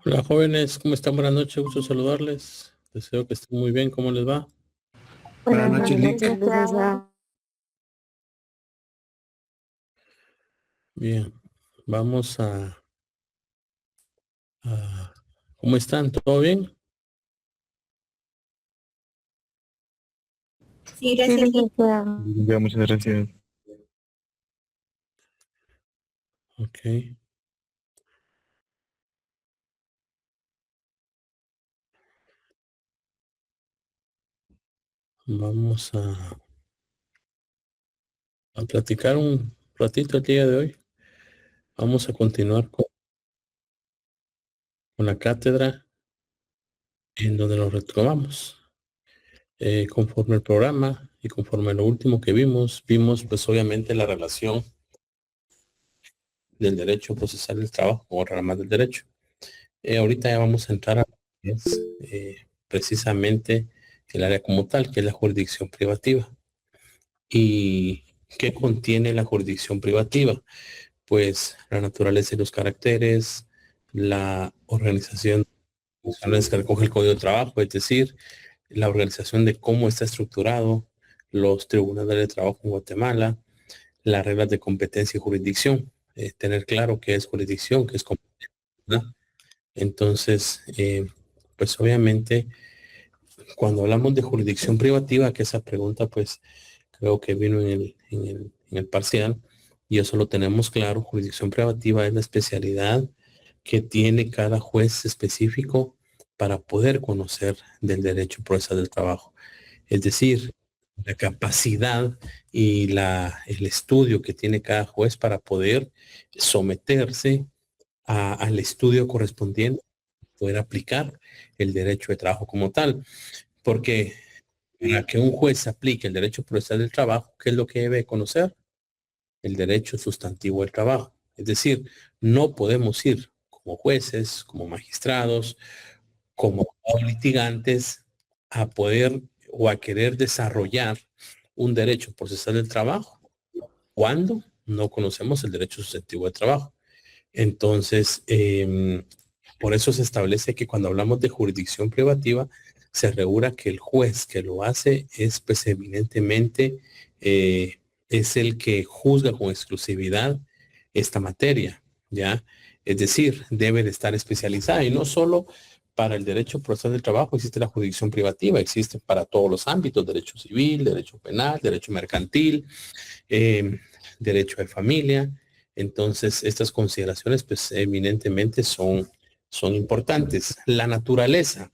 Hola jóvenes, ¿cómo están? Buenas noches, gusto saludarles. Deseo que estén muy bien, ¿cómo les va? Buenas Buenas noches, noches, licenciado. licenciado. Bien, vamos ¿cómo están? ¿Todo bien? Sí, Sí, gracias. licenciado. Ya, muchas gracias. Ok, vamos a platicar un ratito el día de hoy. Vamos a continuar con la cátedra en donde nos retomamos. Conforme el programa y conforme lo último que vimos pues obviamente la relación del derecho procesal del trabajo con ramas del derecho. Ahorita ya vamos a entrar a lo que es, precisamente el área como tal, que es la jurisdicción privativa. ¿Y qué contiene la jurisdicción privativa? Pues la naturaleza y los caracteres, la organización funciones que recoge el Código de Trabajo, es decir, la organización de cómo está estructurado los tribunales de trabajo en Guatemala, las reglas de competencia y jurisdicción, tener claro qué es jurisdicción, qué es competencia, ¿verdad? Entonces, pues obviamente, cuando hablamos de jurisdicción privativa, que esa pregunta, pues creo que vino en el parcial, y eso lo tenemos claro, jurisdicción privativa es la especialidad que tiene cada juez específico para poder conocer del derecho procesal del trabajo. Es decir, la capacidad y el estudio que tiene cada juez para poder someterse al estudio correspondiente, poder aplicar el derecho de trabajo como tal. Porque para que un juez aplique el derecho procesal del trabajo, ¿qué es lo que debe conocer? El derecho sustantivo del trabajo. Es decir, no podemos ir como jueces, como magistrados, como litigantes a poder o a querer desarrollar un derecho procesal del trabajo cuando no conocemos el derecho sustantivo del trabajo. Entonces, por eso se establece que cuando hablamos de jurisdicción privativa, se regula que el juez que lo hace es pues eminentemente es el que juzga con exclusividad esta materia, ¿ya? Es decir, debe de estar especializada y no solo para el derecho procesal del trabajo existe la jurisdicción privativa, existe para todos los ámbitos, derecho civil, derecho penal, derecho mercantil, eh, derecho de familia. Entonces, estas consideraciones, pues, eminentemente son importantes. La naturaleza,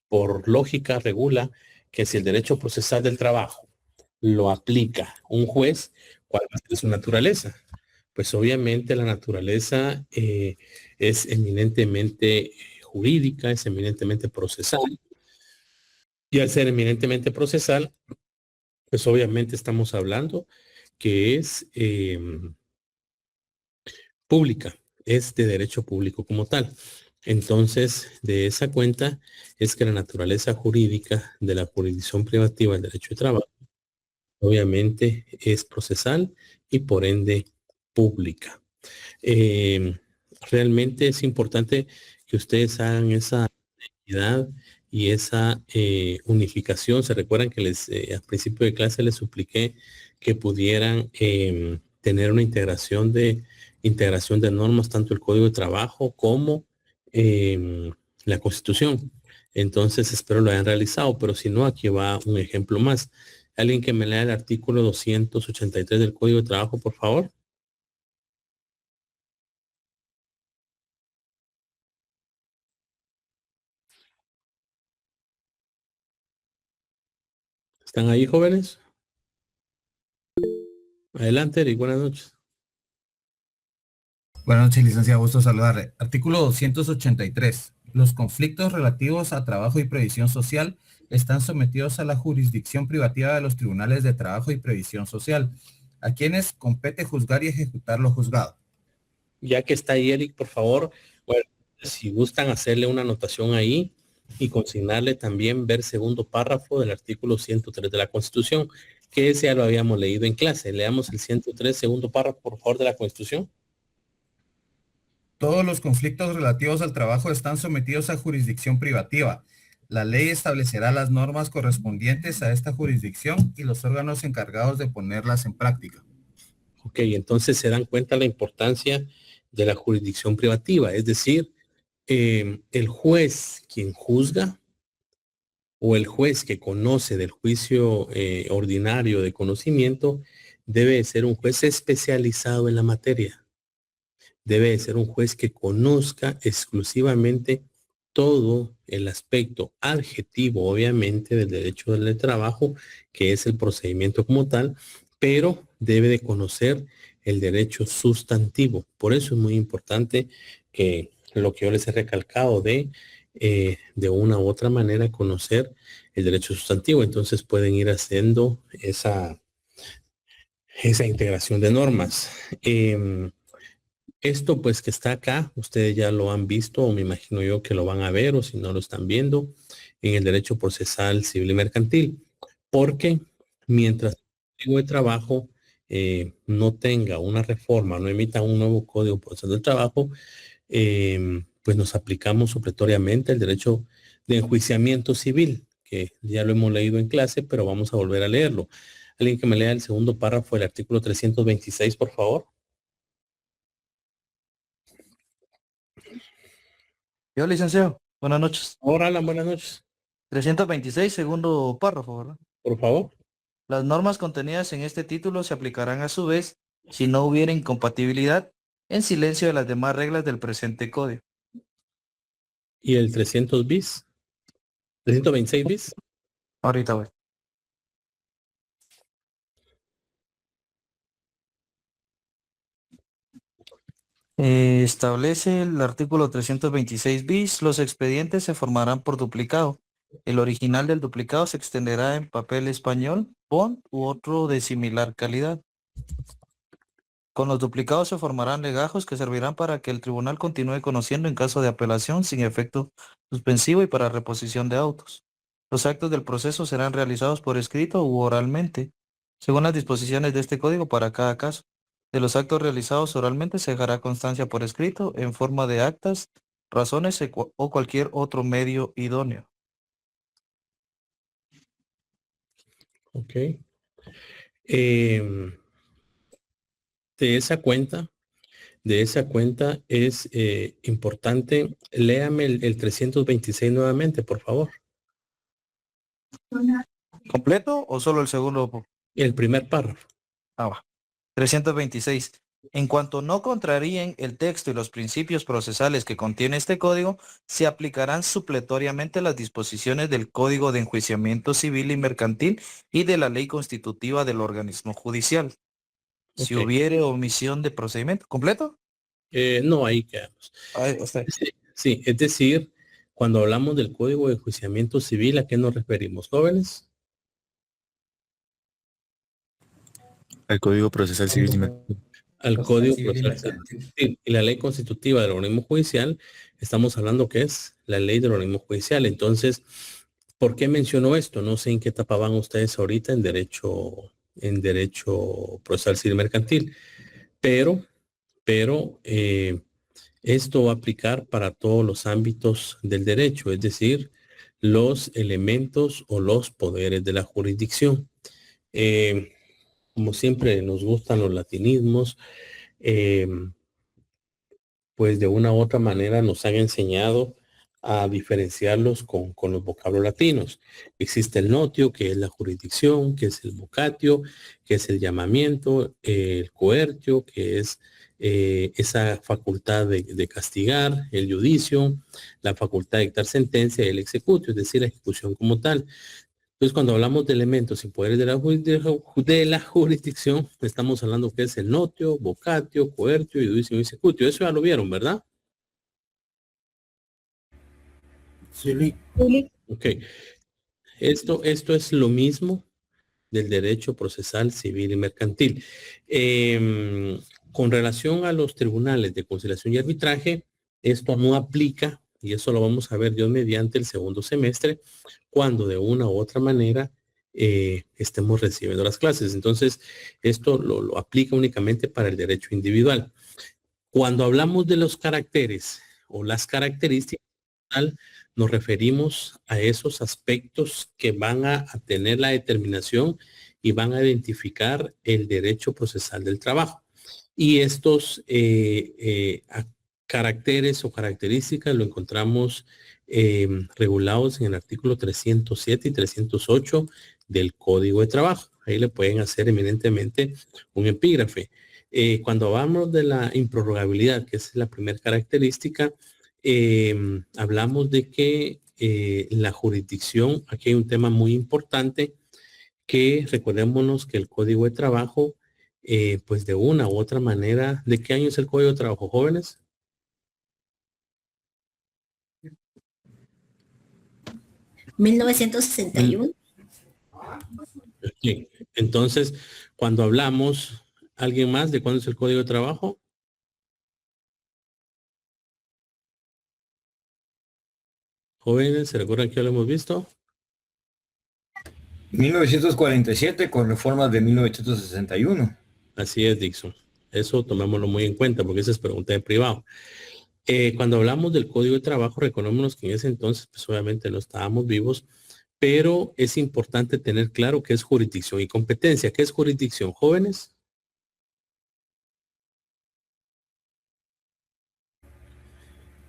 por lógica, regula que si el derecho procesal del trabajo lo aplica un juez, ¿cuál va a ser su naturaleza? Pues obviamente la naturaleza es eminentemente jurídica, es eminentemente procesal. Y al ser eminentemente procesal, pues obviamente estamos hablando que es pública, es de derecho público como tal. Entonces, de esa cuenta es que la naturaleza jurídica de la jurisdicción privativa del derecho de trabajo, obviamente, es procesal y por ende pública. Eh, Realmente es importante que ustedes hagan esa unidad y esa unificación. Se recuerdan que al principio de clase les supliqué que pudieran tener una integración de normas, tanto el Código de Trabajo como la Constitución. Entonces espero lo hayan realizado, pero si no, aquí va un ejemplo más. Alguien que me lea el artículo 283 del Código de Trabajo, por favor. ¿Están ahí, jóvenes? Adelante, Eric, buenas noches. Buenas noches, licenciado. Gusto saludarle. Artículo 283. Los conflictos relativos a trabajo y previsión social están sometidos a la jurisdicción privativa de los tribunales de trabajo y previsión social, a quienes compete juzgar y ejecutar lo juzgado. Ya que está ahí, Eric, por favor, bueno, si gustan hacerle una anotación ahí y consignarle también ver segundo párrafo del artículo 103 de la Constitución, que ese ya lo habíamos leído en clase. Leamos el 103, segundo párrafo, por favor, de la Constitución. Todos los conflictos relativos al trabajo están sometidos a jurisdicción privativa. La ley establecerá las normas correspondientes a esta jurisdicción y los órganos encargados de ponerlas en práctica. Ok, entonces se dan cuenta la importancia de la jurisdicción privativa, es decir, el juez quien juzga o el juez que conoce del juicio ordinario de conocimiento debe ser un juez especializado en la materia. Debe ser un juez que conozca exclusivamente todo el aspecto adjetivo, obviamente, del derecho del trabajo, que es el procedimiento como tal, pero debe de conocer el derecho sustantivo. Por eso es muy importante que lo que yo les he recalcado de una u otra manera conocer el derecho sustantivo. Entonces pueden ir haciendo esa integración de normas. Esto pues que está acá, ustedes ya lo han visto o me imagino yo que lo van a ver o si no lo están viendo en el derecho procesal civil y mercantil. Porque mientras el Código de Trabajo no tenga una reforma, no emita un nuevo Código Procesal del Trabajo, pues nos aplicamos supletoriamente el derecho de enjuiciamiento civil, que ya lo hemos leído en clase, pero vamos a volver a leerlo. Alguien que me lea el segundo párrafo del artículo 326, por favor. Yo, licenciado, buenas noches. Ahora, Alan, buenas noches. 326, segundo párrafo, ¿verdad? Por favor. Las normas contenidas en este título se aplicarán a su vez si no hubiera incompatibilidad en silencio de las demás reglas del presente código. ¿Y el 300 bis? 326 bis. Ahorita voy. Establece el artículo 326 bis, los expedientes se formarán por duplicado. El original del duplicado se extenderá en papel español, bond u otro de similar calidad. Con los duplicados se formarán legajos que servirán para que el tribunal continúe conociendo en caso de apelación sin efecto suspensivo y para reposición de autos. Los actos del proceso serán realizados por escrito u oralmente, según las disposiciones de este código para cada caso. De los actos realizados oralmente se dejará constancia por escrito en forma de actas, razones o cualquier otro medio idóneo. Ok. De esa cuenta es importante. Léame el 326 nuevamente, por favor. ¿Completo o solo el segundo? El primer párrafo. Va. 326. En cuanto no contraríen el texto y los principios procesales que contiene este código, se aplicarán supletoriamente las disposiciones del Código de Enjuiciamiento Civil y Mercantil y de la ley constitutiva del organismo judicial. Si Ok. hubiere omisión de procedimiento. ¿Completo? No, ahí quedamos. Ahí está. Sí, es decir, cuando hablamos del Código de Enjuiciamiento Civil, ¿a qué nos referimos, jóvenes? El Código Procesal Civil y Mercantil. Al Código Procesal Civil y la ley constitutiva del organismo judicial, estamos hablando que es la ley del organismo judicial. Entonces, ¿por qué menciono esto? No sé en qué etapa van ustedes ahorita en derecho procesal civil y mercantil, pero esto va a aplicar para todos los ámbitos del derecho, es decir, los elementos o los poderes de la jurisdicción. Como siempre nos gustan los latinismos, eh, pues de una u otra manera nos han enseñado a diferenciarlos con los vocablos latinos. Existe el notio, que es la jurisdicción, que es el vocatio, que es el llamamiento, el coertio, que es esa facultad de castigar, el judicio, la facultad de dictar sentencia y el executio, es decir, la ejecución como tal. Entonces, cuando hablamos de elementos y poderes de la jurisdicción, estamos hablando que es el notio, vocatio, coertio, judicio y executio. Eso ya lo vieron, ¿verdad? Sí. Ok. Esto es lo mismo del derecho procesal civil y mercantil. Con relación a los tribunales de conciliación y arbitraje, esto no aplica, y eso lo vamos a ver Dios mediante el segundo semestre, cuando de una u otra manera estemos recibiendo las clases. Entonces, esto lo aplica únicamente para el derecho individual. Cuando hablamos de los caracteres o las características, nos referimos a esos aspectos que van a tener la determinación y van a identificar el derecho procesal del trabajo. Y estos caracteres o características lo encontramos regulados en el artículo 307 y 308 del Código de Trabajo. Ahí le pueden hacer eminentemente un epígrafe. Cuando hablamos de la improrrogabilidad, que es la primera característica, hablamos de que la jurisdicción, aquí hay un tema muy importante, que recordémonos que el Código de Trabajo, pues de una u otra manera, ¿de qué año es el Código de Trabajo, jóvenes? ¿1961? Sí. Entonces, cuando hablamos, ¿alguien más de cuándo es el Código de Trabajo? Jóvenes, ¿se recuerdan que ya lo hemos visto? 1947 con reformas de 1961. Así es, Dixon. Eso tomémoslo muy en cuenta porque esa es pregunta de privado. Cuando hablamos del Código de Trabajo, recordémonos que en ese entonces, pues obviamente no estábamos vivos, pero es importante tener claro qué es jurisdicción y competencia. ¿Qué es jurisdicción, jóvenes?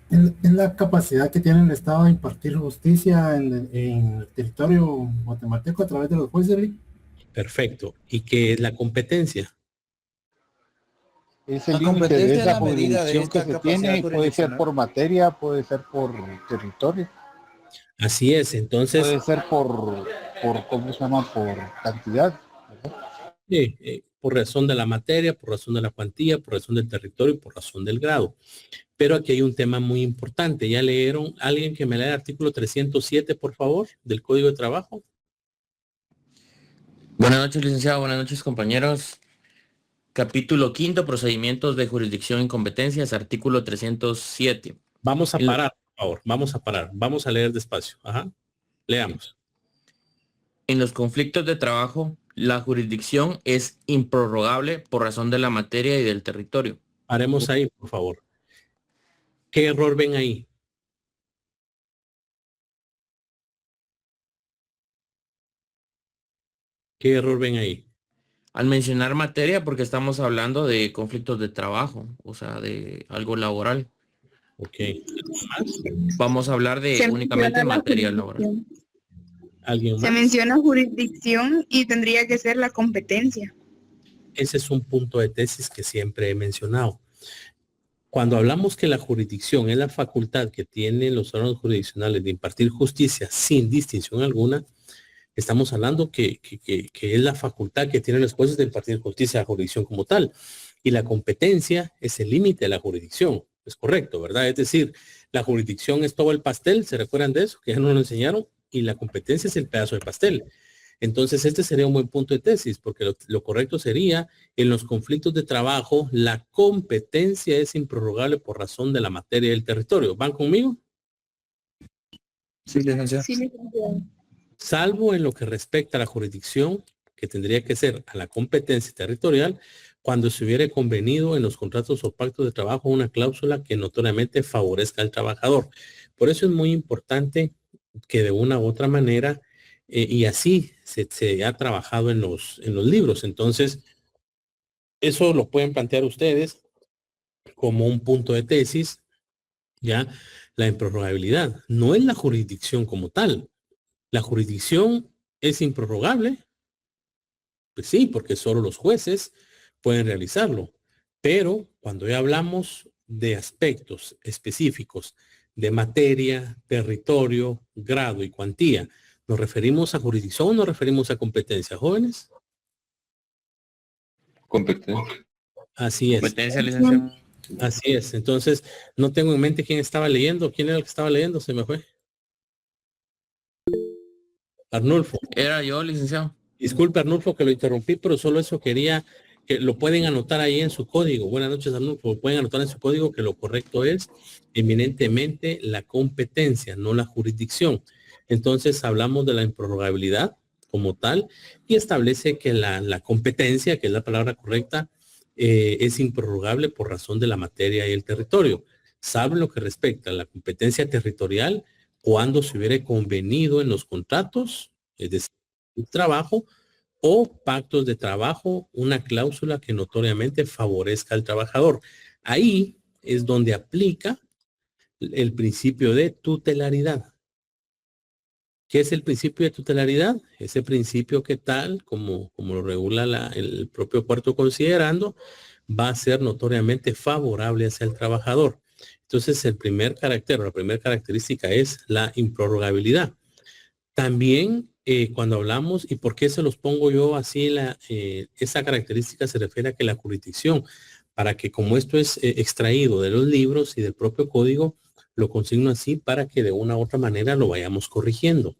Es la capacidad que tiene el Estado de impartir justicia en el territorio guatemalteco a través de los jueces, ¿sí? Perfecto. ¿Y qué es la competencia? Es el La límite competencia de es esa la medida de jurisdicción que esta se capacidad tiene, puede ser jurisdiccional. por materia, puede ser por territorio, Así es. Entonces, puede ser por ¿cómo se llama? Por cantidad, ¿verdad? por razón de la materia, por razón de la cuantía, por razón del territorio y por razón del grado. Pero aquí hay un tema muy importante. ¿Ya leyeron? ¿Alguien que me lea el artículo 307, por favor, del Código de Trabajo? Buenas noches, licenciado. Buenas noches, compañeros. Capítulo 5, procedimientos de jurisdicción y competencias, artículo 307. Vamos a parar, por favor. Vamos a parar. Vamos a leer despacio. Ajá. Leamos. En los conflictos de trabajo, la jurisdicción es improrrogable por razón de la materia y del territorio. Paremos ahí, por favor. ¿Qué error ven ahí? ¿Qué error ven ahí? Al mencionar materia, porque estamos hablando de conflictos de trabajo, o sea, de algo laboral. Ok. Vamos a hablar de Se únicamente menciona la materia laboral. jurisdicción. ¿Alguien Se más? menciona jurisdicción y tendría que ser la competencia. Ese es un punto de tesis que siempre he mencionado. Cuando hablamos que la jurisdicción es la facultad que tienen los órganos jurisdiccionales de impartir justicia sin distinción alguna, estamos hablando que es la facultad que tienen los jueces de impartir justicia a la jurisdicción como tal. Y la competencia es el límite de la jurisdicción. Es correcto, ¿verdad? Es decir, la jurisdicción es todo el pastel, ¿se recuerdan de eso? Que ya nos lo enseñaron. Y la competencia es el pedazo de pastel. Entonces, este sería un buen punto de tesis, porque lo correcto sería, en los conflictos de trabajo, la competencia es improrrogable por razón de la materia del territorio. ¿Van conmigo? Sí, licenciado. Sí, licenciado. Salvo en lo que respecta a la jurisdicción, que tendría que ser a la competencia territorial, cuando se hubiera convenido en los contratos o pactos de trabajo una cláusula que notoriamente favorezca al trabajador. Por eso es muy importante que de una u otra manera, y así se ha trabajado en los libros. Entonces, eso lo pueden plantear ustedes como un punto de tesis, ya, la improrrogabilidad. No es la jurisdicción como tal. La jurisdicción es improrrogable. Pues sí, porque solo los jueces pueden realizarlo. Pero cuando ya hablamos de aspectos específicos de materia, territorio, grado y cuantía, ¿nos referimos a jurisdicción o nos referimos a competencia, jóvenes? Competencia. Así es. Competencia, licenciado. Así es. Entonces, no tengo en mente quién estaba leyendo. ¿Quién era el que estaba leyendo? Se me fue. Arnulfo. Era yo, licenciado. Disculpe, Arnulfo, que lo interrumpí, pero solo eso quería que lo pueden anotar ahí en su código. Buenas noches, Arnulfo. Pueden anotar en su código que lo correcto es eminentemente la competencia, no la jurisdicción. Entonces, hablamos de la improrrogabilidad como tal y establece que la competencia, que es la palabra correcta, es improrrogable por razón de la materia y el territorio, salvo en lo que respecta a la competencia territorial, cuando se hubiera convenido en los contratos, es decir, el trabajo o pactos de trabajo, una cláusula que notoriamente favorezca al trabajador. Ahí es donde aplica el principio de tutelaridad. ¿Qué es el principio de tutelaridad? Ese principio que tal, como lo regula el propio cuarto considerando, va a ser notoriamente favorable hacia el trabajador. Entonces, el primer carácter, la primera característica es la improrrogabilidad. También, cuando hablamos, ¿y por qué se los pongo yo así? Esa característica se refiere a que la jurisdicción, para que como esto es extraído de los libros y del propio código, lo consigno así para que de una u otra manera lo vayamos corrigiendo.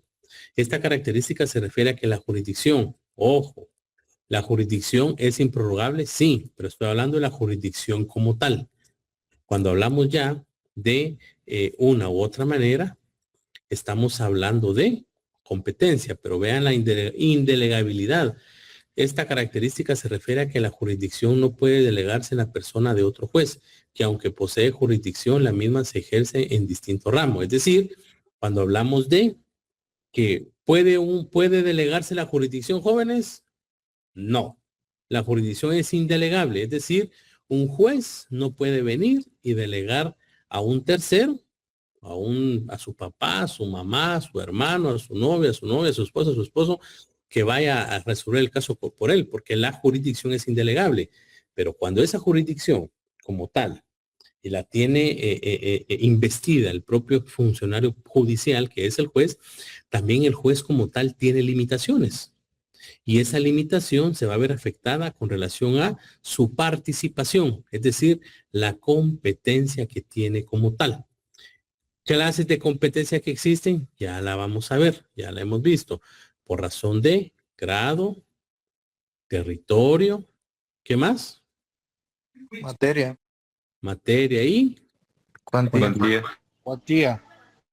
Esta característica se refiere a que la jurisdicción, ojo, la jurisdicción es improrrogable, sí, pero estoy hablando de la jurisdicción como tal. Cuando hablamos ya de una u otra manera, estamos hablando de competencia, pero vean la indelegabilidad. Esta característica se refiere a que la jurisdicción no puede delegarse en la persona de otro juez, que aunque posee jurisdicción, la misma se ejerce en distinto ramo. Es decir, cuando hablamos de que puede delegarse la jurisdicción, jóvenes, no. La jurisdicción es indelegable, es decir, un juez no puede venir y delegar a un tercero, a su papá, a su mamá, a su hermano, a su novia, a su esposo, que vaya a resolver el caso por él, porque la jurisdicción es indelegable. Pero cuando esa jurisdicción como tal y la tiene investida el propio funcionario judicial, que es el juez, también el juez como tal tiene limitaciones. Y esa limitación se va a ver afectada con relación a su participación, es decir, la competencia que tiene como tal. Clases de competencia que existen, ya la vamos a ver, ya la hemos visto, por razón de grado, territorio, ¿qué más? Materia. Materia y Cuantía. Cuantía.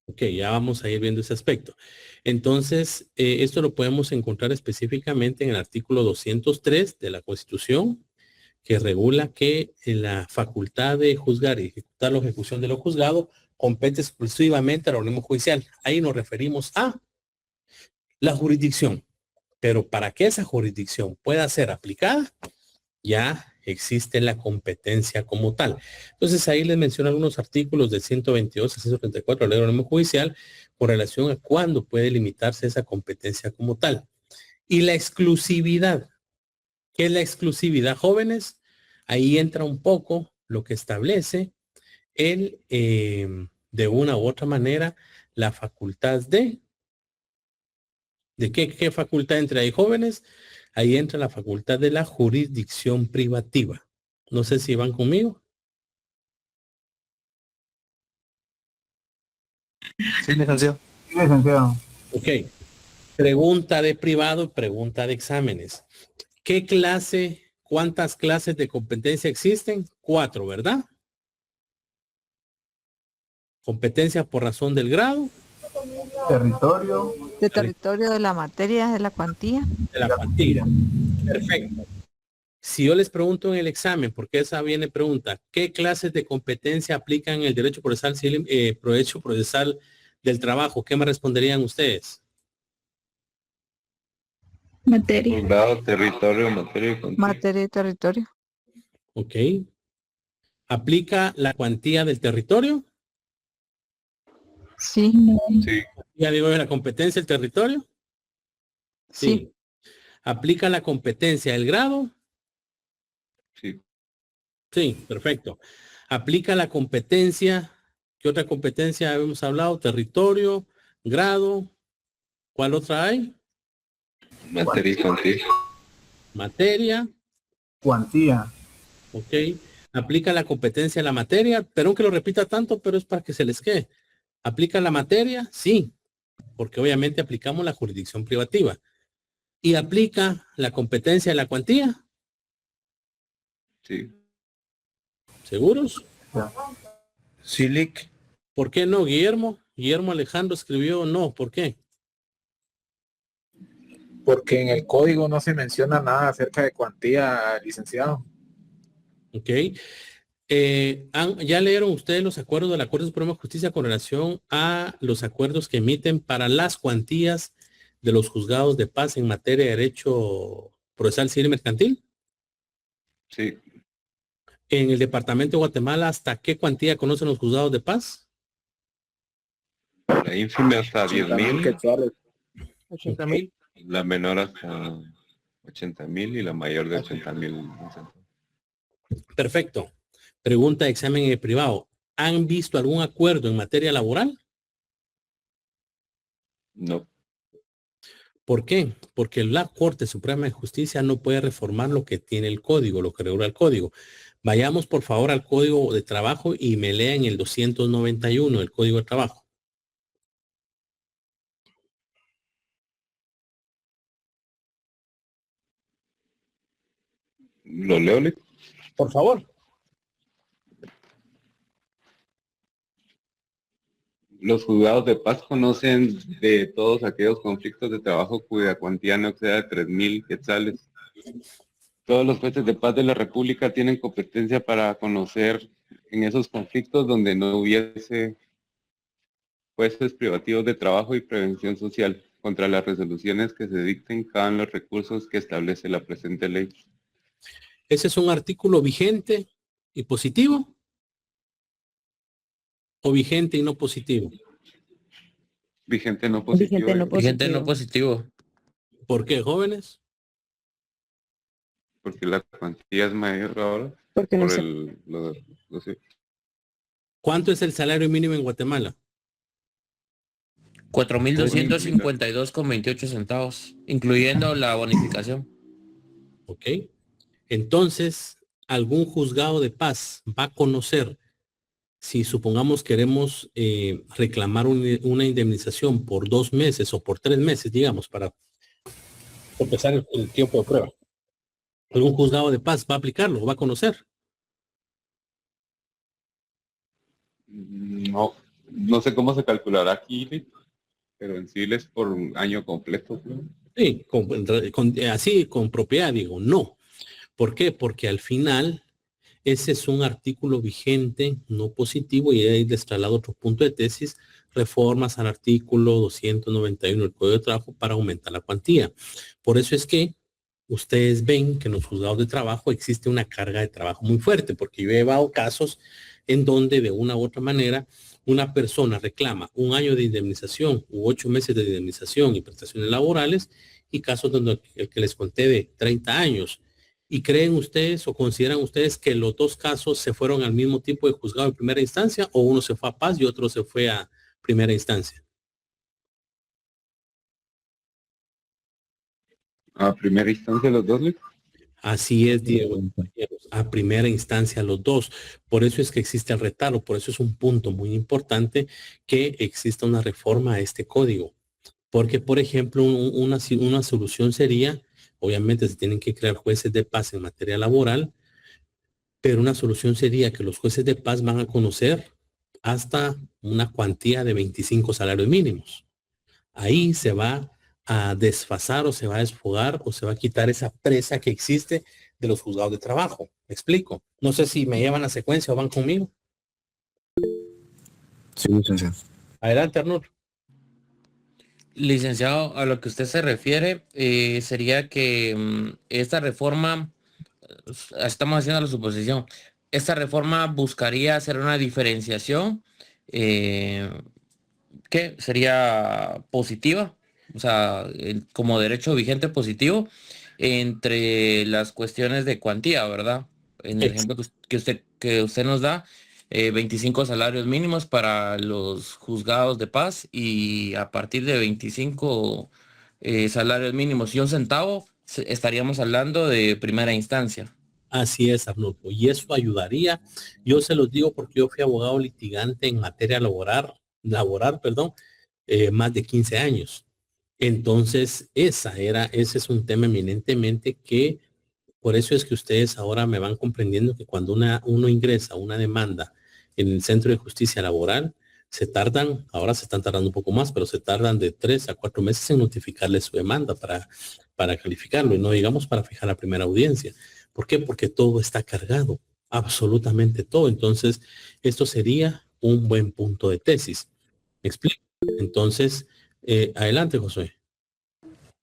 ok, ya vamos a ir viendo ese aspecto. Entonces, esto lo podemos encontrar específicamente en el artículo 203 de la Constitución, que regula que la facultad de juzgar y ejecutar la ejecución de lo juzgado compete exclusivamente al organismo judicial. Ahí nos referimos a la jurisdicción. Pero para que esa jurisdicción pueda ser aplicada, ya existe la competencia como tal. Entonces ahí les menciono algunos artículos del 122 a 134 de la Ley de Organismo Judicial con relación a cuándo puede limitarse esa competencia como tal. Y la exclusividad. ¿Qué es la exclusividad, jóvenes? Ahí entra un poco lo que establece de una u otra manera, la facultad ¿de qué facultad entra ahí, jóvenes? Ahí entra la facultad de la jurisdicción privativa. No sé si van conmigo. Sí, licenciado. Sí, licenciado. Ok. Pregunta de privado y pregunta de exámenes. ¿Cuántas clases de competencia existen? 4, ¿verdad? Competencia por razón del grado. Territorio. De territorio, de la materia, de la cuantía. De la cuantía. Perfecto. Si yo les pregunto en el examen, porque esa viene pregunta, ¿qué clases de competencia aplican en el derecho procesal del trabajo? ¿Qué me responderían ustedes? Materia. Grado, territorio, materia y cuantía. Materia y territorio. Ok. ¿Aplica la cuantía del territorio? Sí. Sí. Ya digo, la competencia del territorio. Sí. ¿Aplica la competencia del grado? Sí. Sí, perfecto. ¿Aplica la competencia? ¿Qué otra competencia habíamos hablado? Territorio, grado. ¿Cuál otra hay? Materia y cuantía. Materia. Cuantía. Ok. ¿Aplica la competencia a la materia? Perdón que lo repita tanto, pero es para que se les quede. ¿Aplica la materia? Sí, porque obviamente aplicamos la jurisdicción privativa. ¿Y aplica la competencia de la cuantía? Sí. ¿Seguros? Silic. ¿Por qué no, Guillermo? Guillermo Alejandro escribió no. ¿Por qué? Porque en el código no se menciona nada acerca de cuantía, licenciado. ¿Ok? ¿Ya leyeron ustedes los acuerdos de la Corte Suprema de Justicia con relación a los acuerdos que emiten para las cuantías de los juzgados de paz en materia de derecho procesal civil y mercantil? Sí. En el departamento de Guatemala, ¿hasta qué cuantía conocen los juzgados de paz? La ínfima hasta 10,000. quetzales. 80,000. La menor hasta 80,000 y la mayor de 80,000. Perfecto. Pregunta de examen privado. ¿Han visto algún acuerdo en materia laboral? No. ¿Por qué? Porque la Corte Suprema de Justicia no puede reformar lo que tiene el código, lo que regula el código. Vayamos por favor al Código de Trabajo y me lean el 291 del Código de Trabajo. ¿Lo leo, Lee? Por favor. Los juzgados de paz conocen de todos aquellos conflictos de trabajo cuya cuantía no exceda de 3,000 quetzales. Todos los jueces de paz de la República tienen competencia para conocer en esos conflictos donde no hubiese jueces privativos de trabajo y prevención social. Contra las resoluciones que se dicten caben los recursos que establece la presente ley. ¿Ese es un artículo vigente y positivo? ¿O vigente y no positivo? Vigente no positivo. Vigente no positivo. ¿Por qué, jóvenes? Porque la cuantía es mayor ahora. Porque no Por se- no sé. ¿Cuánto es el salario mínimo en Guatemala? 4,252,28 centavos, incluyendo la bonificación. ¿Ok? Entonces, algún juzgado de paz va a conocer si supongamos queremos reclamar una indemnización por 2 meses o por 3 meses, digamos, para empezar el tiempo de prueba. ¿Algún juzgado de paz va a aplicarlo? ¿Va a conocer? No, no sé cómo se calculará aquí, pero en sí es por un año completo. ¿No? Sí, así con propiedad digo, no. ¿Por qué? Porque al final ese es un artículo vigente, no positivo, y ahí les traslado otro punto de tesis, reformas al artículo 291 del Código de Trabajo para aumentar la cuantía. Por eso es que ustedes ven que en los juzgados de trabajo existe una carga de trabajo muy fuerte, porque yo he llevado casos en donde de una u otra manera una persona reclama 1 año de indemnización u 8 meses de indemnización y prestaciones laborales, y casos donde el que les conté de 30 años. ¿Y creen ustedes o consideran ustedes que los dos casos se fueron al mismo tipo de juzgado en primera instancia, o uno se fue a paz y otro se fue a primera instancia? A primera instancia los dos, ¿le? Así es, Diego, compañeros, a primera instancia los dos. Por eso es que existe el retardo, por eso es un punto muy importante que exista una reforma a este código. Porque, por ejemplo, una solución sería, obviamente se tienen que crear jueces de paz en materia laboral, pero una solución sería que los jueces de paz van a conocer hasta una cuantía de 25 salarios mínimos. Ahí se va a desfasar o se va a desfogar o se va a quitar esa presa que existe de los juzgados de trabajo. ¿Me explico? No sé si me llevan la secuencia o van conmigo. Sí, licenciado. Adelante, Arnulfo. Licenciado, a lo que usted se refiere, sería que esta reforma, estamos haciendo la suposición, esta reforma buscaría hacer una diferenciación que sería positiva, o sea, como derecho vigente positivo, entre las cuestiones de cuantía, ¿verdad? En el ejemplo que usted nos da, 25 salarios mínimos para los juzgados de paz, y a partir de 25 salarios mínimos y 1 centavo, estaríamos hablando de primera instancia. Así es, Arnulfo. Y eso ayudaría. Yo se los digo porque yo fui abogado litigante en materia laboral, más de 15 años. Entonces, ese es un tema eminentemente que, por eso es que ustedes ahora me van comprendiendo que cuando uno ingresa una demanda en el Centro de Justicia Laboral, ahora se están tardando un poco más, pero se tardan de 3 a 4 meses en notificarle su demanda para calificarlo, y no digamos para fijar la primera audiencia. ¿Por qué? Porque todo está cargado. absolutamente todo. Entonces, esto sería un buen punto de tesis. ¿Me explico? Entonces, adelante, Josué.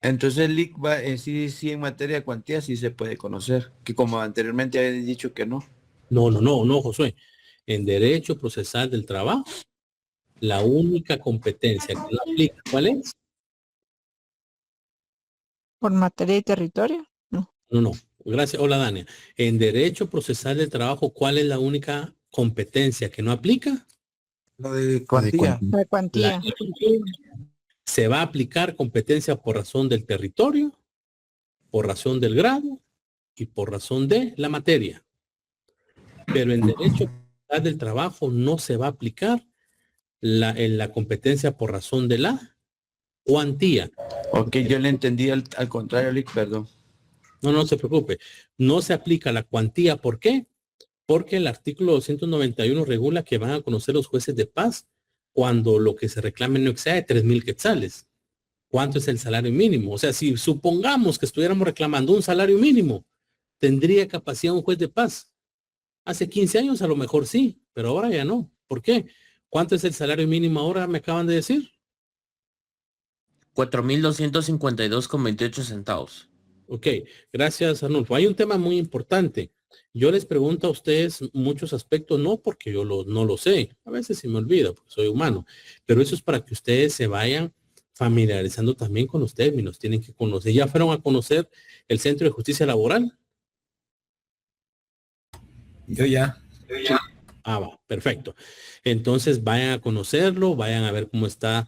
Entonces el LIC va, sí, en materia de cuantía sí se puede conocer, que como anteriormente había dicho que no. No, Josué. En derecho procesal del trabajo, la única competencia que no aplica, ¿cuál es? Por materia y territorio. No. No. Gracias. Hola, Dania. En derecho procesal del trabajo, ¿cuál es la única competencia que no aplica? Lo de cuantía. La cuantía. Se va a aplicar competencia por razón del territorio, por razón del grado y por razón de la materia. Pero en derecho del trabajo no se va a aplicar en la competencia por razón de la cuantía. Ok, yo le entendí al contrario, LIC, perdón. No se preocupe. No se aplica la cuantía. ¿Por qué? Porque el artículo 291 regula que van a conocer los jueces de paz cuando lo que se reclame no exceda de 3,000 quetzales. ¿Cuánto es el salario mínimo? O sea, si supongamos que estuviéramos reclamando un salario mínimo, ¿tendría capacidad un juez de paz? Hace 15 años a lo mejor sí, pero ahora ya no. ¿Por qué? ¿Cuánto es el salario mínimo ahora? Me acaban de decir. 4,252,28 centavos. Ok, gracias, Arnulfo. Hay un tema muy importante. Yo les pregunto a ustedes muchos aspectos, no porque yo no lo sé. A veces se me olvida porque soy humano. Pero eso es para que ustedes se vayan familiarizando también con los términos. Tienen que conocer. ¿Ya fueron a conocer el Centro de Justicia Laboral? Yo ya. Va, perfecto. Entonces vayan a conocerlo, vayan a ver cómo está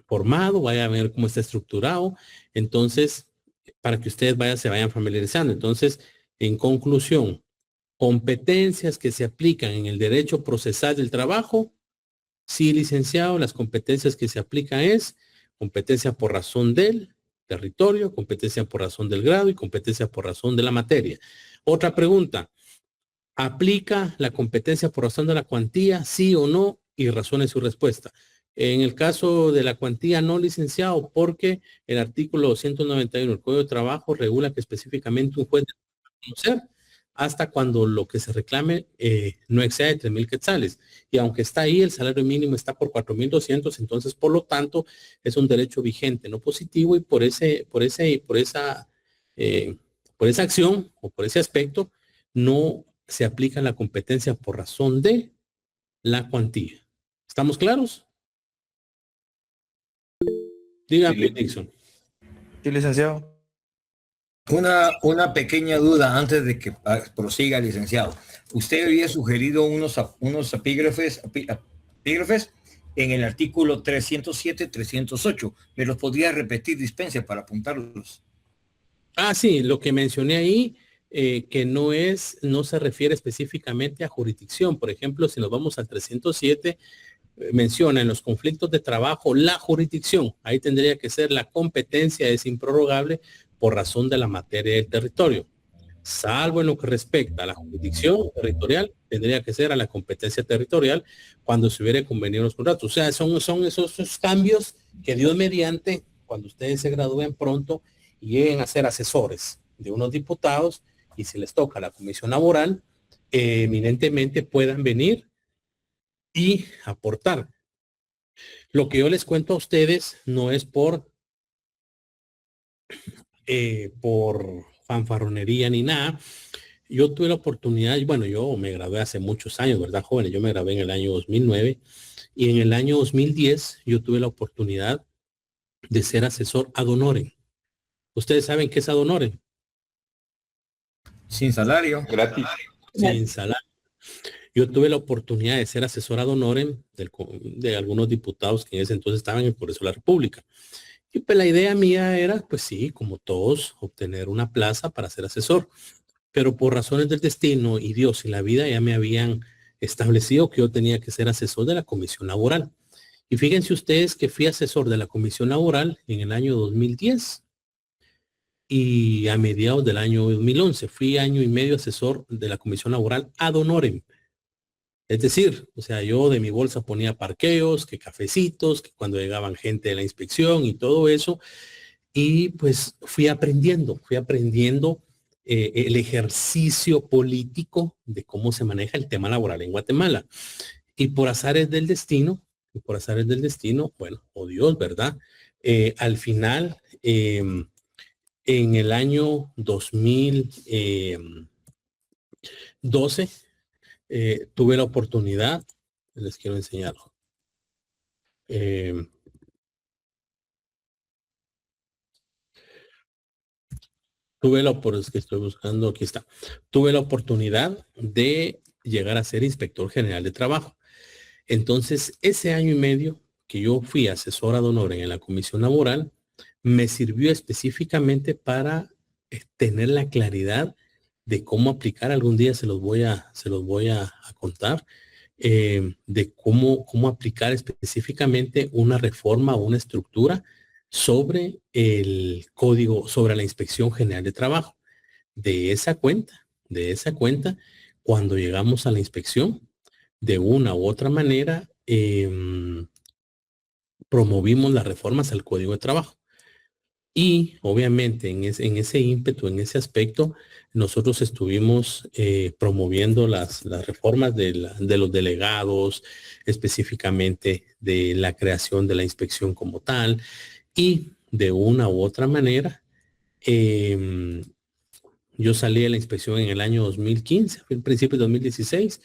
formado, vayan a ver cómo está estructurado. Entonces, para que ustedes se vayan familiarizando. Entonces, en conclusión, competencias que se aplican en el derecho procesal del trabajo. Sí, licenciado, las competencias que se aplican es competencia por razón del territorio, competencia por razón del grado y competencia por razón de la materia. Otra pregunta, ¿aplica la competencia por razón de la cuantía, sí o no? Y razone su respuesta. En el caso de la cuantía no, licenciado, porque el artículo 191 del Código de Trabajo regula que específicamente un juez debe conocer hasta cuando lo que se reclame no excede de 3,000 quetzales. Y aunque está ahí, el salario mínimo está por 4,200, entonces, por lo tanto, es un derecho vigente, no positivo, y por esa acción o por ese aspecto, no se aplica la competencia por razón de la cuantía. ¿Estamos claros? Dígame, Nixon. Sí, licenciado. Una pequeña duda antes de que prosiga, licenciado. Usted había sugerido unos epígrafes en el artículo 307, 308. ¿Me los podría repetir, dispense, para apuntarlos? Sí, lo que mencioné ahí, que no se refiere específicamente a jurisdicción. Por ejemplo, si nos vamos al 307, menciona en los conflictos de trabajo la jurisdicción. Ahí tendría que ser la competencia es improrrogable por razón de la materia del territorio. Salvo en lo que respecta a la jurisdicción territorial, tendría que ser a la competencia territorial cuando se hubiera convenido los contratos. O sea, son esos cambios que Dios mediante, cuando ustedes se gradúen pronto y lleguen a ser asesores de unos diputados y si les toca la comisión laboral, eminentemente puedan venir y aportar. Lo que yo les cuento a ustedes no es por fanfarronería ni nada. Yo tuve la oportunidad, bueno, yo me gradué hace muchos años, ¿verdad, jóvenes? Yo me gradué en el año 2009 y en el año 2010 yo tuve la oportunidad de ser asesor ad honorem. ¿Ustedes saben qué es ad honorem? Sin salario. Gratis. Sin salario. Yo tuve la oportunidad de ser asesor ad honorem de algunos diputados que en ese entonces estaban en el Congreso de la República. Y pues la idea mía era, pues sí, como todos, obtener una plaza para ser asesor. Pero por razones del destino y Dios y la vida ya me habían establecido que yo tenía que ser asesor de la Comisión Laboral. Y fíjense ustedes que fui asesor de la Comisión Laboral en el año 2010 y a mediados del año 2011. Fui año y medio asesor de la Comisión Laboral ad honorem. Es decir, o sea, yo de mi bolsa ponía parqueos, que cafecitos, que cuando llegaban gente de la inspección y todo eso. Y pues fui aprendiendo el ejercicio político de cómo se maneja el tema laboral en Guatemala. Y por azares del destino, bueno, oh Dios, ¿verdad? Al final, en el año 2012, tuve la oportunidad, les quiero enseñar. Es que estoy buscando, aquí está. Tuve la oportunidad de llegar a ser inspector general de trabajo. Entonces, ese año y medio que yo fui asesor ad honorem en la comisión laboral, me sirvió específicamente para tener la claridad de cómo aplicar. Algún día se los voy a contar, de cómo aplicar específicamente una reforma o una estructura sobre el código, sobre la Inspección General de Trabajo. De esa cuenta, cuando llegamos a la inspección, de una u otra manera, promovimos las reformas al Código de Trabajo. Y obviamente en ese ímpetu, en ese aspecto, nosotros estuvimos promoviendo las reformas de los delegados, específicamente de la creación de la inspección como tal, y de una u otra manera, yo salí de la inspección en el año 2015, fue el principio de 2016,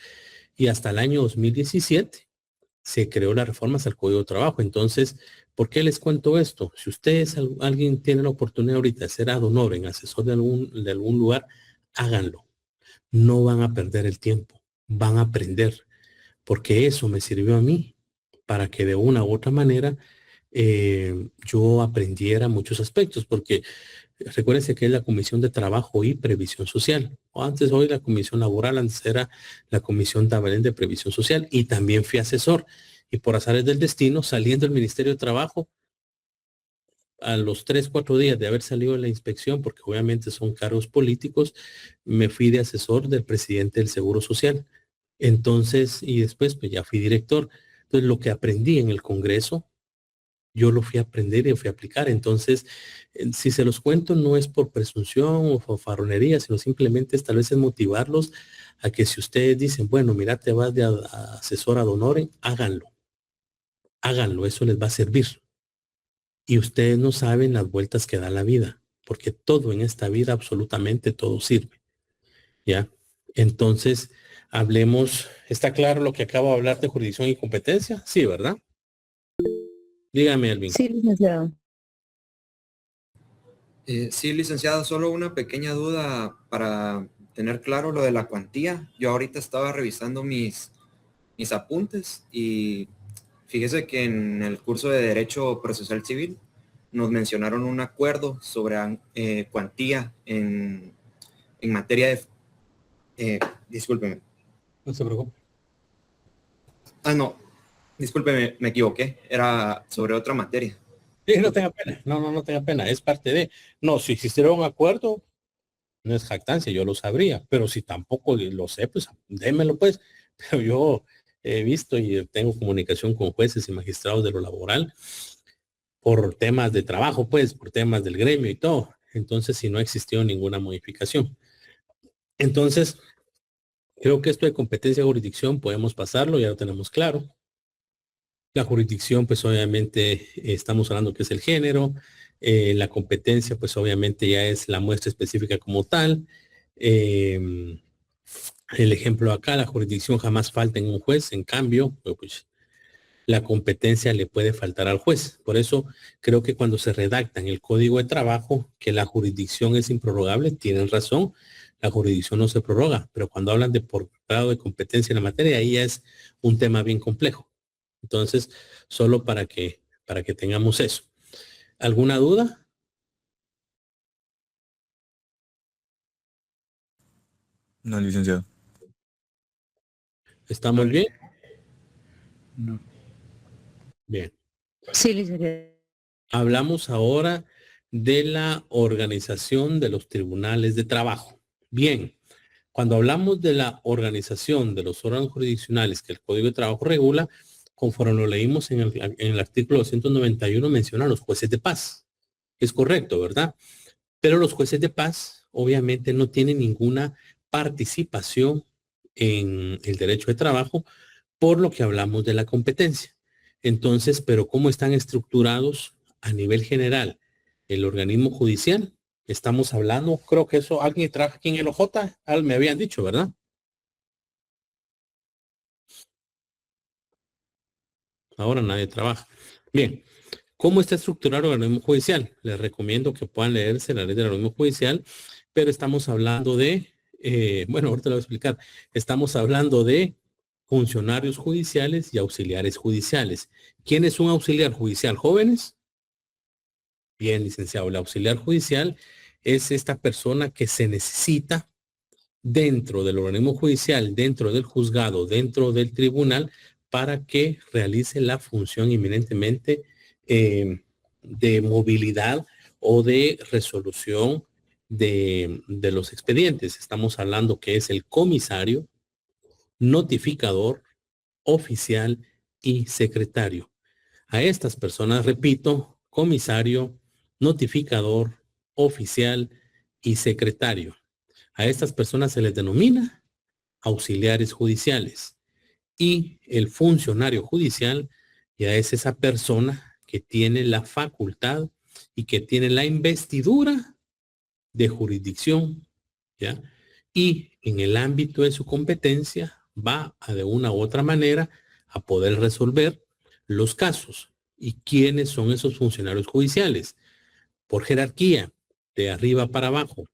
y hasta el año 2017 se creó las reformas al Código de Trabajo. Entonces, ¿por qué les cuento esto? Si ustedes, alguien tiene la oportunidad ahorita de ser ad honorem, asesor de algún lugar, háganlo. No van a perder el tiempo, van a aprender, porque eso me sirvió a mí para que de una u otra manera yo aprendiera muchos aspectos, porque recuérdense que es la Comisión de Trabajo y Previsión Social. Antes, hoy la Comisión Laboral, antes era la Comisión de Previsión Social, y también fui asesor. Y por azares del destino, saliendo del Ministerio de Trabajo, a los 3-4 días de haber salido de la inspección, porque obviamente son cargos políticos, me fui de asesor del presidente del Seguro Social. Entonces, y después pues ya fui director. Entonces, lo que aprendí en el Congreso, yo lo fui a aprender y fui a aplicar. Entonces, si se los cuento, no es por presunción o fanfarronería, sino simplemente tal vez es motivarlos a que si ustedes dicen, bueno, mira, te vas de asesor ad honorem, háganlo. Háganlo, eso les va a servir. Y ustedes no saben las vueltas que da la vida, porque todo en esta vida, absolutamente todo sirve. ¿Ya? Entonces, hablemos, ¿está claro lo que acabo de hablar de jurisdicción y competencia? Sí, ¿verdad? Dígame, Elvin. Sí, licenciado. Sí, licenciado, solo una pequeña duda para tener claro lo de la cuantía. Yo ahorita estaba revisando mis apuntes y fíjese que en el curso de Derecho Procesal Civil nos mencionaron un acuerdo sobre cuantía en materia de... discúlpeme. No se preocupe. No, discúlpeme, me equivoqué. Era sobre otra materia. Sí, no tenga pena. No tenga pena. Es parte de... No, si existiera un acuerdo, no es jactancia, yo lo sabría. Pero si tampoco lo sé, pues démelo pues. Pero yo he visto y tengo comunicación con jueces y magistrados de lo laboral por temas de trabajo, pues, por temas del gremio y todo. Entonces, si no existió ninguna modificación. Entonces, creo que esto de competencia de jurisdicción podemos pasarlo, ya lo tenemos claro. La jurisdicción, pues obviamente estamos hablando que es el género. La competencia, pues obviamente ya es la muestra específica como tal. El ejemplo acá, la jurisdicción jamás falta en un juez, en cambio, pues la competencia le puede faltar al juez. Por eso creo que cuando se redacta en el Código de Trabajo que la jurisdicción es improrrogable, tienen razón, la jurisdicción no se prorroga, pero cuando hablan de por grado de competencia en la materia, ahí ya es un tema bien complejo. Entonces, solo para que tengamos eso. ¿Alguna duda? No, licenciado. ¿Estamos bien? No. Bien. Sí, licenciado. Hablamos ahora de la organización de los tribunales de trabajo. Bien, cuando hablamos de la organización de los órganos jurisdiccionales que el Código de Trabajo regula, conforme lo leímos en el artículo 291, menciona a los jueces de paz. Es correcto, ¿verdad? Pero los jueces de paz, obviamente no tienen ninguna participación en el derecho de trabajo, por lo que hablamos de la competencia. Entonces, pero ¿cómo están estructurados a nivel general el organismo judicial? Estamos hablando, creo que eso, alguien trabaja aquí en el OJ, me habían dicho, ¿verdad? Ahora nadie trabaja. Bien, ¿cómo está estructurado el organismo judicial? Les recomiendo que puedan leerse la ley del organismo judicial, pero estamos hablando de, bueno, ahorita lo voy a explicar, estamos hablando de funcionarios judiciales y auxiliares judiciales. ¿Quién es un auxiliar judicial? ¿Jóvenes? Bien, licenciado, el auxiliar judicial es esta persona que se necesita dentro del organismo judicial, dentro del juzgado, dentro del tribunal, para que realice la función inminentemente de movilidad o de resolución de los expedientes. Estamos hablando que es el comisario, notificador, oficial y secretario. A estas personas, repito, comisario, notificador, oficial y secretario. A estas personas se les denomina auxiliares judiciales. Y el funcionario judicial ya es esa persona que tiene la facultad y que tiene la investidura de jurisdicción, ¿ya? Y en el ámbito de su competencia va a de una u otra manera a poder resolver los casos. ¿Y quiénes son esos funcionarios judiciales? Por jerarquía, de arriba para abajo.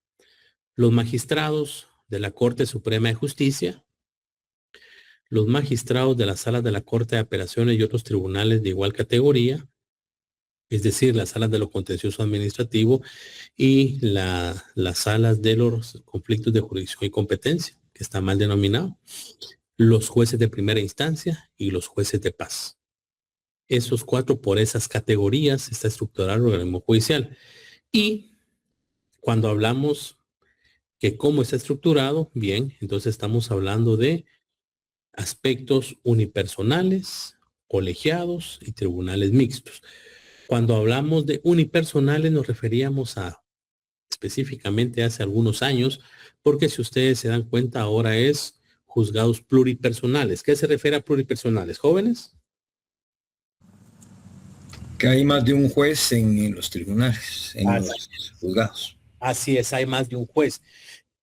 Los magistrados de la Corte Suprema de Justicia, los magistrados de las salas de la Corte de Apelaciones y otros tribunales de igual categoría, es decir, las salas de lo contencioso administrativo y las salas de los conflictos de jurisdicción y competencia, que está mal denominado, los jueces de primera instancia y los jueces de paz. Esos cuatro, por esas categorías, está estructurado el organismo judicial. Y cuando hablamos que cómo está estructurado, bien, entonces estamos hablando de aspectos unipersonales, colegiados y tribunales mixtos. Cuando hablamos de unipersonales nos referíamos a específicamente hace algunos años, porque si ustedes se dan cuenta ahora es juzgados pluripersonales. ¿Qué se refiere a pluripersonales? ¿Jóvenes? Que hay más de un juez en los tribunales, en los juzgados. Así es, hay más de un juez,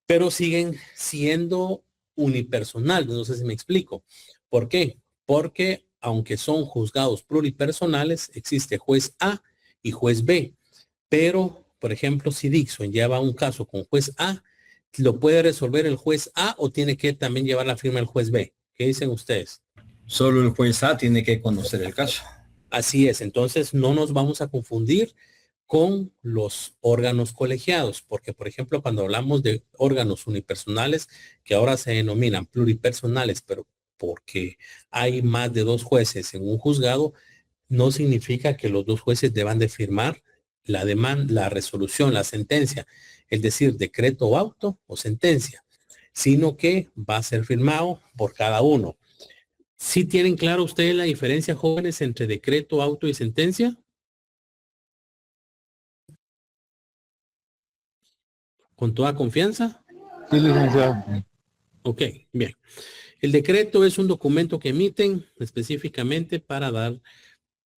pero siguen siendo unipersonales. No sé si me explico. ¿Por qué? Porque aunque son juzgados pluripersonales, existe juez A y juez B. Pero, por ejemplo, si Dixon lleva un caso con juez A, ¿lo puede resolver el juez A o tiene que también llevar la firma del juez B? ¿Qué dicen ustedes? Solo el juez A tiene que conocer el caso. Así es. Entonces, no nos vamos a confundir con los órganos colegiados, porque, por ejemplo, cuando hablamos de órganos unipersonales, que ahora se denominan pluripersonales, pero porque hay más de dos jueces en un juzgado, no significa que los dos jueces deban de firmar la demanda, la resolución, la sentencia, es decir, decreto o auto o sentencia, sino que va a ser firmado por cada uno. ¿Sí tienen claro ustedes la diferencia, jóvenes, entre decreto, auto y sentencia? ¿Con toda confianza? Sí, licenciado. Ok, bien. El decreto es un documento que emiten específicamente para dar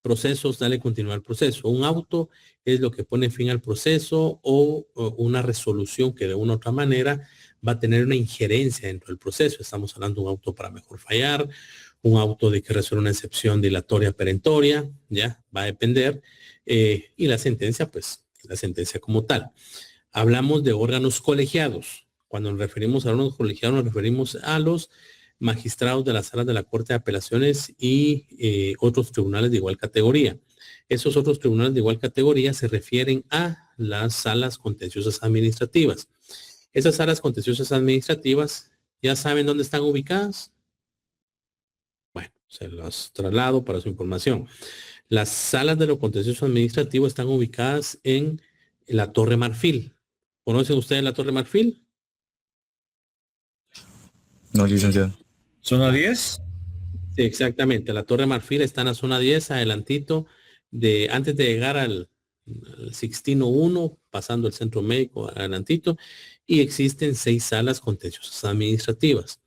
procesos, darle continuidad al proceso. Un auto es lo que pone fin al proceso o una resolución que de una u otra manera va a tener una injerencia dentro del proceso. Estamos hablando de un auto para mejor fallar, un auto de que resuelve una excepción dilatoria perentoria, ya, va a depender. Y la sentencia, pues, la sentencia como tal. Hablamos de órganos colegiados. Cuando nos referimos a órganos colegiados, nos referimos a los magistrados de las salas de la Corte de Apelaciones y otros tribunales de igual categoría. Esos otros tribunales de igual categoría se refieren a las salas contenciosas administrativas. Esas salas contenciosas administrativas, ¿ya saben dónde están ubicadas? Bueno, se las traslado para su información. Las salas de lo contencioso administrativo están ubicadas en la Torre Marfil. ¿Conocen ustedes la Torre Marfil? No, licenciado. ¿Zona 10? Sí, exactamente. La Torre Marfil está en la zona 10, adelantito, antes de llegar al Sixtino 1, pasando el centro médico adelantito, y existen 6 salas contenciosas administrativas.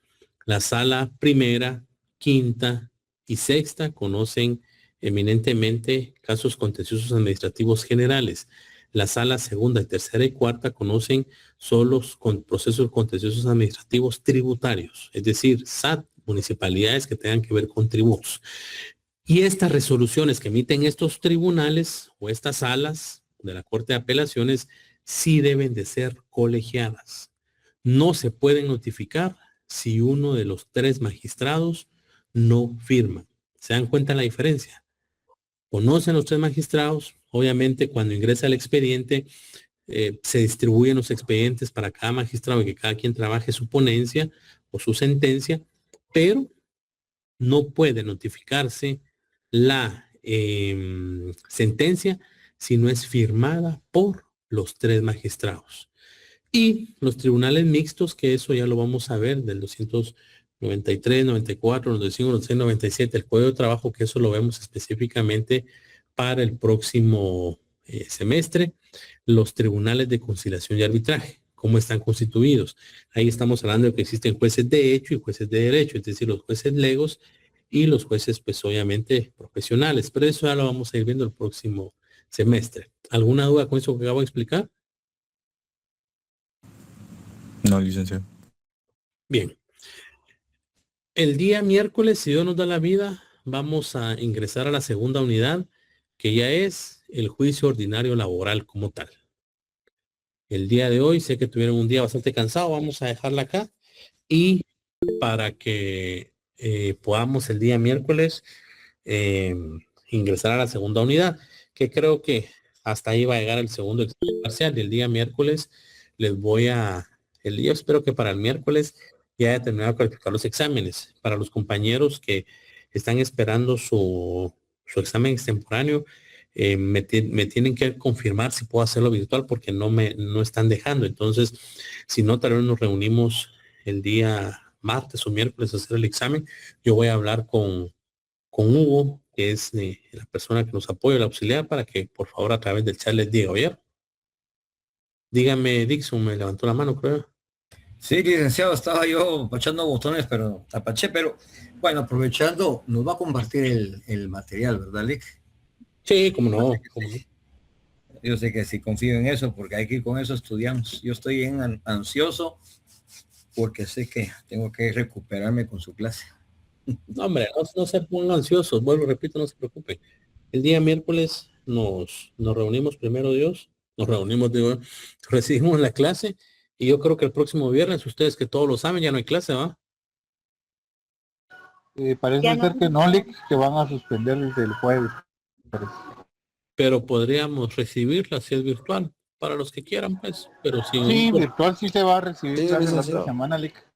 La sala primera, quinta y sexta conocen eminentemente casos contenciosos administrativos generales. La sala segunda, tercera y cuarta conocen solo con procesos contenciosos administrativos tributarios, es decir, SAT, municipalidades que tengan que ver con tributos. Y estas resoluciones que emiten estos tribunales o estas salas de la Corte de Apelaciones sí deben de ser colegiadas. No se pueden notificar si uno de los 3 magistrados no firma. ¿Se dan cuenta la diferencia? Conocen los 3 magistrados, obviamente cuando ingresa el expediente se distribuyen los expedientes para cada magistrado y que cada quien trabaje su ponencia o su sentencia, pero no puede notificarse la sentencia si no es firmada por los 3 magistrados. Y los tribunales mixtos, que eso ya lo vamos a ver del 293, 94, 95, 96, 97, el Código de Trabajo, que eso lo vemos específicamente para el próximo semestre. Los tribunales de conciliación y arbitraje, cómo están constituidos. Ahí estamos hablando de que existen jueces de hecho y jueces de derecho, es decir, los jueces legos y los jueces, pues obviamente, profesionales. Pero eso ya lo vamos a ir viendo el próximo semestre. ¿Alguna duda con eso que acabo de explicar? No, licenciado. Bien. El día miércoles, si Dios nos da la vida, vamos a ingresar a la segunda unidad, que ya es el juicio ordinario laboral como tal. El día de hoy, sé que tuvieron un día bastante cansado, vamos a dejarla acá. Y para que podamos el día miércoles ingresar a la segunda unidad, que creo que hasta ahí va a llegar el segundo examen parcial. Y el día miércoles les voy a... espero que para el miércoles ya haya terminado de calificar los exámenes. Para los compañeros que están esperando su examen extemporáneo, me tienen que confirmar si puedo hacerlo virtual porque no están dejando. Entonces, si no, tal vez nos reunimos el día martes o miércoles a hacer el examen. Yo voy a hablar con Hugo, que es la persona que nos apoya, el auxiliar, para que por favor a través del chat les diga, ¿oye? Dígame, Dixon, me levantó la mano, creo. Sí, licenciado, estaba yo apachando botones, pero apaché, pero bueno, aprovechando, nos va a compartir el material, ¿verdad, Lick? Sí, cómo no. Yo sé que sí confío en eso, porque aquí con eso estudiamos. Yo estoy bien ansioso, porque sé que tengo que recuperarme con su clase. No, hombre, no se pongan ansiosos, vuelvo, repito, no se preocupe. El día miércoles nos reunimos, primero Dios, recibimos la clase, y yo creo que el próximo viernes, ustedes que todos lo saben, ya no hay clase, ¿va? Parece ser que no, Lick, que van a suspender desde el jueves. Pero podríamos recibirla si es virtual, para los que quieran, pues. Pero si sí, virtual sí se va a recibir la semana, Lick.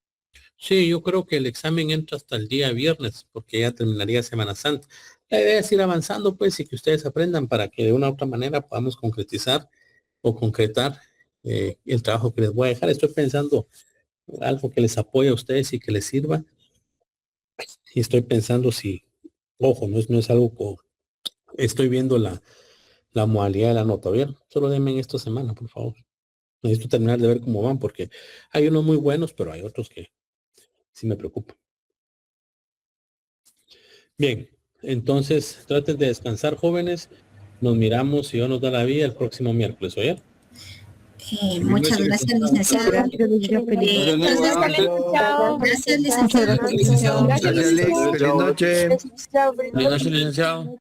Sí, yo creo que el examen entra hasta el día viernes, porque ya terminaría Semana Santa. La idea es ir avanzando, pues, y que ustedes aprendan para que de una u otra manera podamos concretar el trabajo que les voy a dejar. Estoy pensando algo que les apoye a ustedes y que les sirva. Y estoy pensando si, ojo, no es algo estoy viendo la modalidad de la nota, ¿bien? Solo denme en esta semana, por favor. Necesito terminar de ver cómo van, porque hay unos muy buenos, pero hay otros que sí me preocupan. Bien, entonces traten de descansar, jóvenes. Nos miramos, si Dios nos da la vida, el próximo miércoles, ¿oye? Muchas gracias, licenciado. Gracias, Gracias, licenciado. Feliz noche, licenciado.